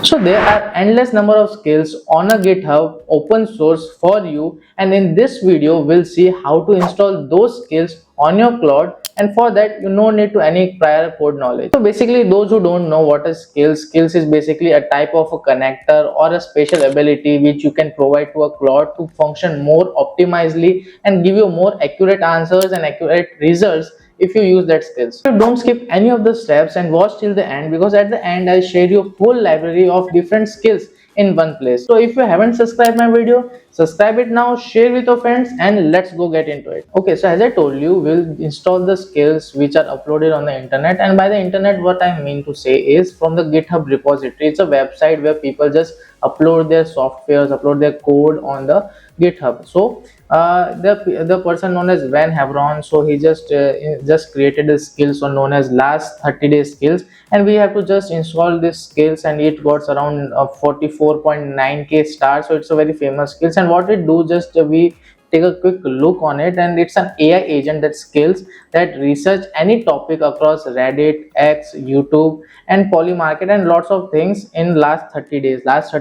So there are endless number of skills on a GitHub open source for you, and in this video we'll see how to install those skills on your Claude, and for that you no need to any prior code knowledge. So basically, those who don't know what is skills is basically a type of a connector or a special ability which you can provide to a Claude to function more optimizely and give you more accurate answers and accurate results if you use that skills. So don't skip any of the steps and watch till the end, because at the end I share you a full library of different skills in one place. So if you haven't subscribed my video, subscribe it now, share with your friends, and let's go get into it. Okay, so as I told you, we'll install the skills which are uploaded on the internet, and by the internet what I mean to say is from the GitHub repository. It's a website where people just upload their softwares, upload their code on the GitHub. So the person known as Van Havron, so he just created a skills on known as last 30 days skills, and we have to just install this skills, and it got around 44.9k stars. So it's a very famous skills, and what it do, just we take a quick look on it, and it's an AI agent that skills that research any topic across Reddit, X, YouTube, and Polymarket, and lots of things in last 30 days. Last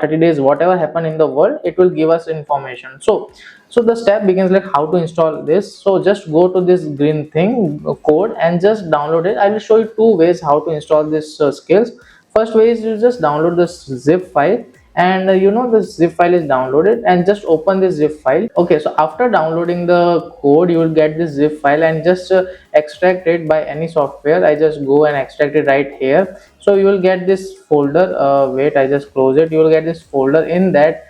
30 days, whatever happened in the world, it will give us information. So the step begins like how to install this. So just go to this green thing code and just download it. I will show you two ways how to install this skills. First way is you just download this zip file, and the zip file is downloaded, and just open this zip file. Okay, so after downloading the code, you will get this zip file, and just extract it by any software. I just go and extract it right here. So you will get this folder. Wait, I just close it. You will get this folder. In that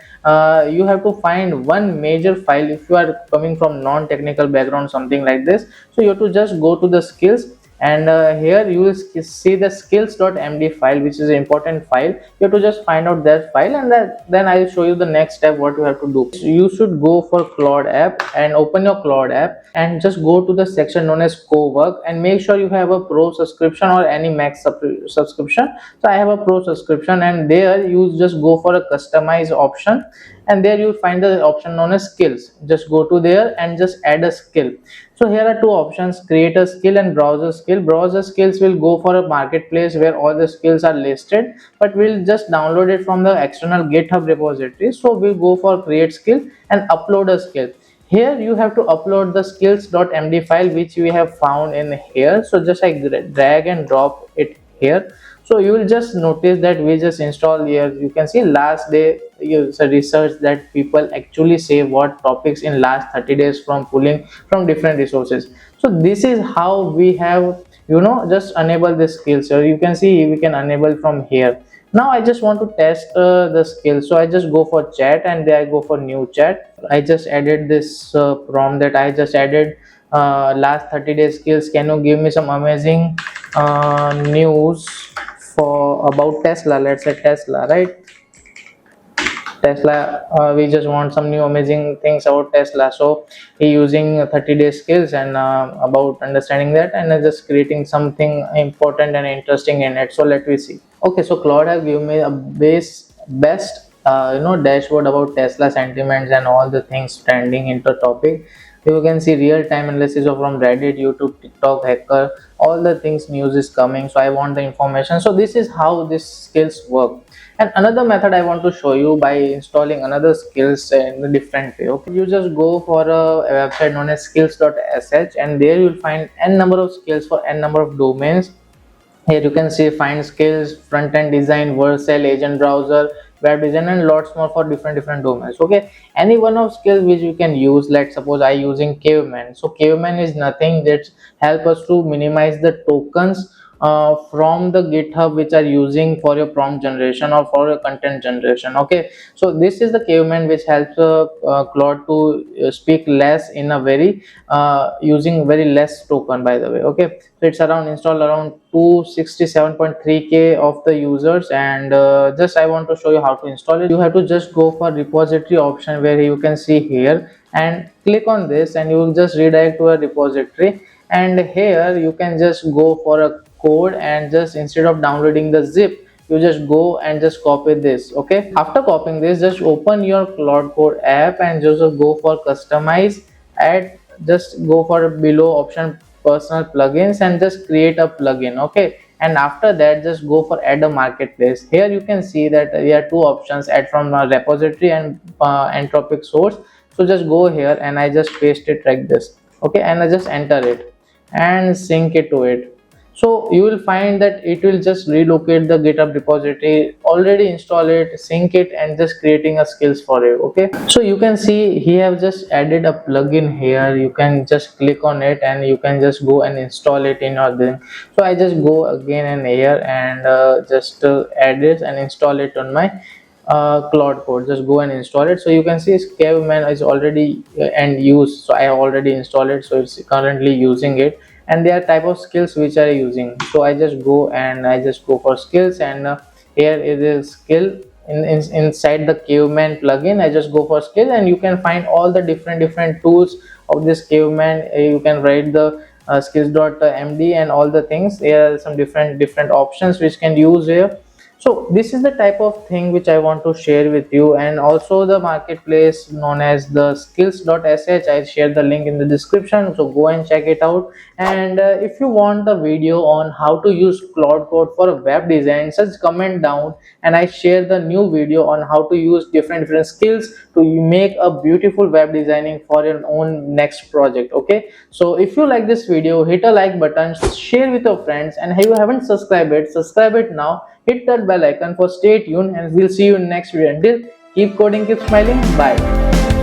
you have to find one major file if you are coming from non-technical background, something like this. So you have to just go to the skills, and here you will see the skills.md file, which is an important file. You have to just find out that file, and then I will show you the next step what you have to do. So you should go for Claude app and open your Claude app, and just go to the section known as co-work, and make sure you have a pro subscription or any max subscription. So I have a pro subscription, and there you just go for a customize option, and there you find the option known as skills. Just go to there and just add a skill. So here are two options: create a skill and browse a skill. Browser skills will go for a marketplace where all the skills are listed, but we'll just download it from the external GitHub repository. So we'll go for create skill and upload a skill. Here you have to upload the skills.md file which we have found in here. So just I drag and drop it here. So you will just notice that we just install here. You can see last day it's a research that people actually say what topics in last 30 days from pulling from different resources. So this is how we have just enable this skill. So you can see we can enable from here. Now I just want to test the skill. So I just go for chat, and there I go for new chat. I just added this prompt that I just added last 30 days skills. Can you give me some amazing news for about Tesla? Let's say Tesla, right? Tesla, we just want some new amazing things about Tesla. So he using 30 day skills and about understanding that, and just creating something important and interesting in it. So let me see. Okay, so Claude has given me a best dashboard about Tesla sentiments and all the things trending into topic. You can see real-time analysis of from Reddit, YouTube, TikTok, Hacker, all the things news is coming. So I want the information. So this is how these skills work. And another method I want to show you by installing another skills in a different way. Okay, you just go for a website known as skills.sh, and there you'll find n number of skills for n number of domains. Here you can see find skills, front-end design, Vercel, agent browser, web design, and lots more for different domains. Okay, any one of skills which you can use. Let's suppose I using caveman. So caveman is nothing that help us to minimize the tokens from the GitHub which are using for your prompt generation or for your content generation. Okay, so this is the caveman which helps Claude to speak less in a very using very less token, by the way. Okay, so it's around installed around 267.3k of the users, and just I want to show you how to install it. You have to just go for repository option where you can see here, and click on this, and you will just redirect to a repository. And here you can just go for a code, and just instead of downloading the zip, you just go and just copy this. Okay, after copying this, just open your Claude Code app and just go for customize, just go for below option personal plugins, and just create a plugin. Okay, and after that just go for add a marketplace. Here you can see that there are two options: add from a repository and entropic source. So just go here and I just paste it like this, okay, and I just enter it and sync it to it. So you will find that it will just relocate the GitHub repository, already install it, sync it, and just creating a skills for you. Okay, so you can see he have just added a plugin here. You can just click on it and you can just go and install it in your thing. So I just go again and here and just add it and install it on my Claude code. Just go and install it. So you can see caveman is already and used, so I have already installed it, so it's currently using it. And there are type of skills which are using, so I just go and I just go for skills, and here it is skill inside the caveman plugin. I just go for skill and you can find all the different tools of this caveman. You can write the skills.md and all the things. There are some different options which can use here. So this is the type of thing which I want to share with you. And also the marketplace known as the skills.sh, I share the link in the description, so go and check it out. And if you want the video on how to use Claude Code for web design, just comment down and I share the new video on how to use different skills to make a beautiful web designing for your own next project. Okay, so if you like this video, hit a like button, share with your friends, and if you haven't subscribed it, subscribe it now. Hit that bell icon for stay tuned, and we'll see you in next video. Until, keep coding, keep smiling. Bye.